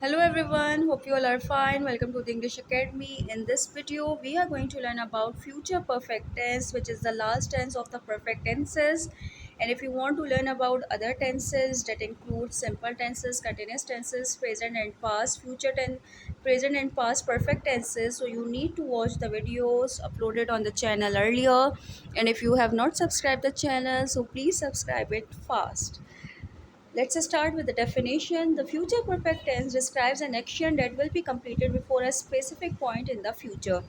Hello everyone, hope you all are fine. Welcome to the English Academy. In this video, we are going to learn about future perfect tense, which is the last tense of the perfect tenses. And if you want to learn about other tenses that include simple tenses, continuous tenses, present and past, future tense, present and past perfect tenses, so you need to watch the videos uploaded on the channel earlier. And if you have not subscribed the channel, so please subscribe it fast. Let's start with the definition. The future perfect tense describes an action that will be completed before a specific point in the future.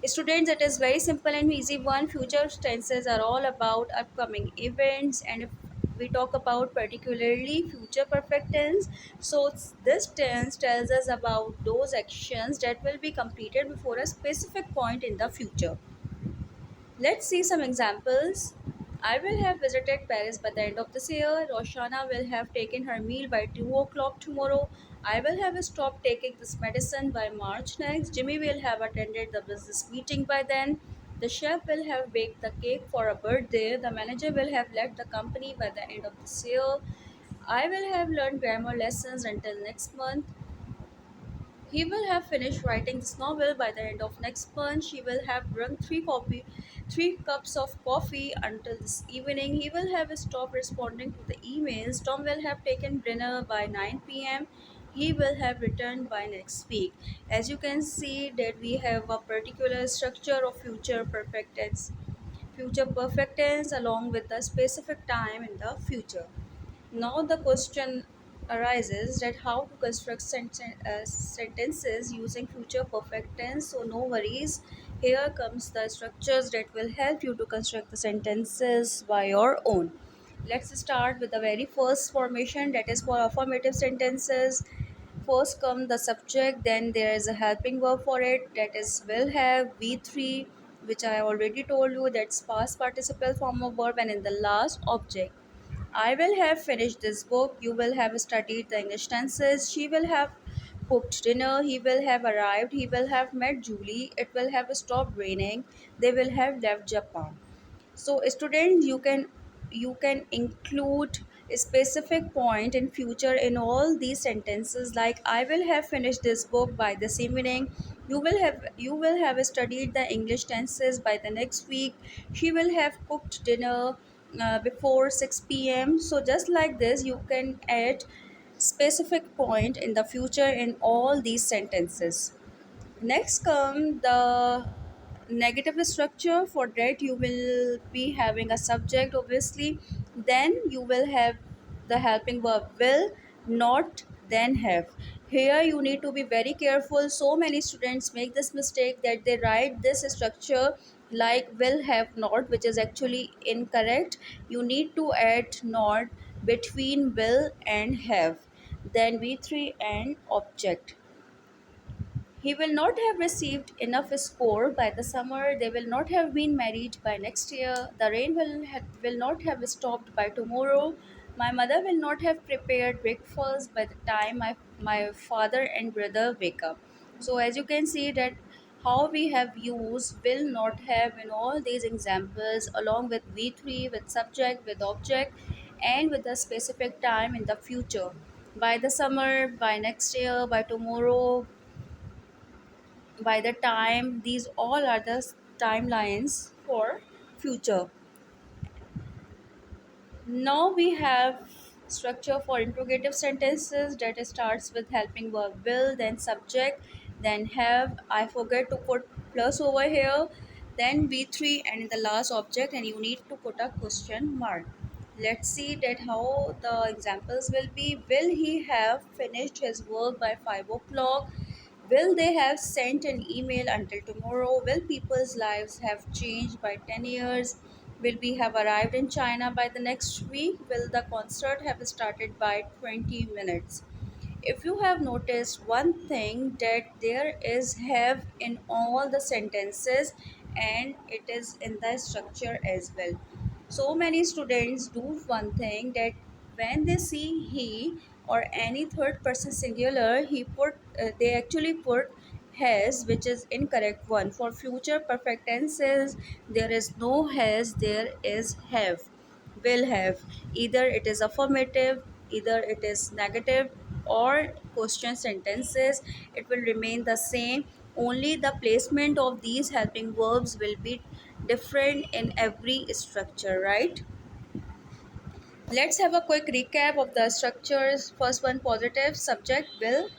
Students, it is very simple and easy one. Future tenses are all about upcoming events, and if we talk about particularly future perfect tense, so this tense tells us about those actions that will be completed before a specific point in the future. Let's see some examples. I will have visited Paris by the end of this year. Roshana will have taken her meal by 2 o'clock tomorrow. I will have stopped taking this medicine by March next. Jimmy will have attended the business meeting by then. The chef will have baked the cake for a birthday. The manager will have left the company by the end of this year. I will have learned grammar lessons until next month. He will have finished writing this novel by the end of next month. She will have drunk 3 cups of coffee until this evening. He will have stopped responding to the emails. Tom will have taken dinner by 9 p.m. He will have returned by next week. As you can see that we have a particular structure of future perfect tense along with the specific time in the future. Now the question arises that how to construct sentences using future perfect tense. So no worries. Here comes the structures that will help you to construct the sentences by your own. Let's start with the very first formation, that is for affirmative sentences. First come the subject, then there is a helping verb for it, that is will have, V3, which I already told you, that's past participle form of verb, and in the last object. I will have finished this book. You will have studied the English tenses. She will have cooked dinner. He will have arrived. He will have met Julie. It will have stopped raining. They will have left Japan. So students, you can include a specific point in future in all these sentences, like I will have finished this book by this evening. You will have studied the English tenses by the next week. She will have cooked dinner before 6 p.m. So just like this, you can add specific point in the future in all these sentences. Next come the negative structure. For that you will be having a subject obviously. Then you will have the helping verb will, not, then have. Here you need to be very careful. So many students make this mistake that they write this structure like will have not, which is actually incorrect. You need to add not between will and have, then V3 and object. He will not have received enough score by the summer. They will not have been married by next year. The rain will not have stopped by tomorrow. My mother will not have prepared breakfast by the time my father and brother wake up. So as you can see that how we have used will not have in all these examples along with V3, with subject, with object, and with the specific time in the future. By the summer, by next year, by tomorrow, by the time, these all are the timelines for future. Now we have structure for interrogative sentences that starts with helping verb will, then subject, then have. I forget to put plus over here, then V3, and in the last object, and you need to put a question mark. Let's see that how the examples will be. Will he have finished his work by 5 o'clock? Will they have sent an email until tomorrow? Will people's lives have changed by 10 years? Will we have arrived in China by the next week? Will the concert have started by 20 minutes? If you have noticed one thing, that there is have in all the sentences, and it is in the structure as well. So many students do one thing, that when they see he or any third person singular, they actually put has, which is incorrect one. For future perfect tenses, there is no has, there is have, will have. Either it is affirmative, either it is negative. or question sentences, it will remain the same. Only the placement of these helping verbs will be different in every structure, right? Let's have a quick recap of the structures. First one, positive, subject, will,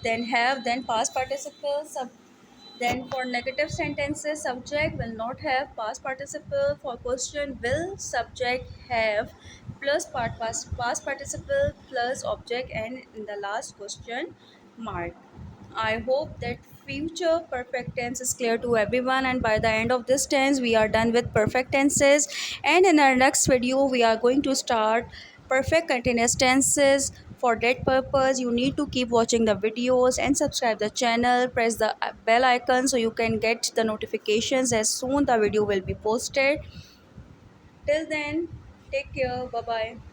then have, then past participle, then for negative sentences, subject will not have, past participle. For question, will, subject, have, plus past participle plus object, and in the last question, mark. I hope that future perfect tense is clear to everyone, and by the end of this tense we are done with perfect tenses. And in our next video we are going to start perfect continuous tenses. For that purpose you need to keep watching the videos and subscribe the channel, press the bell icon so you can get the notifications as soon the video will be posted. Till then, take care, bye bye.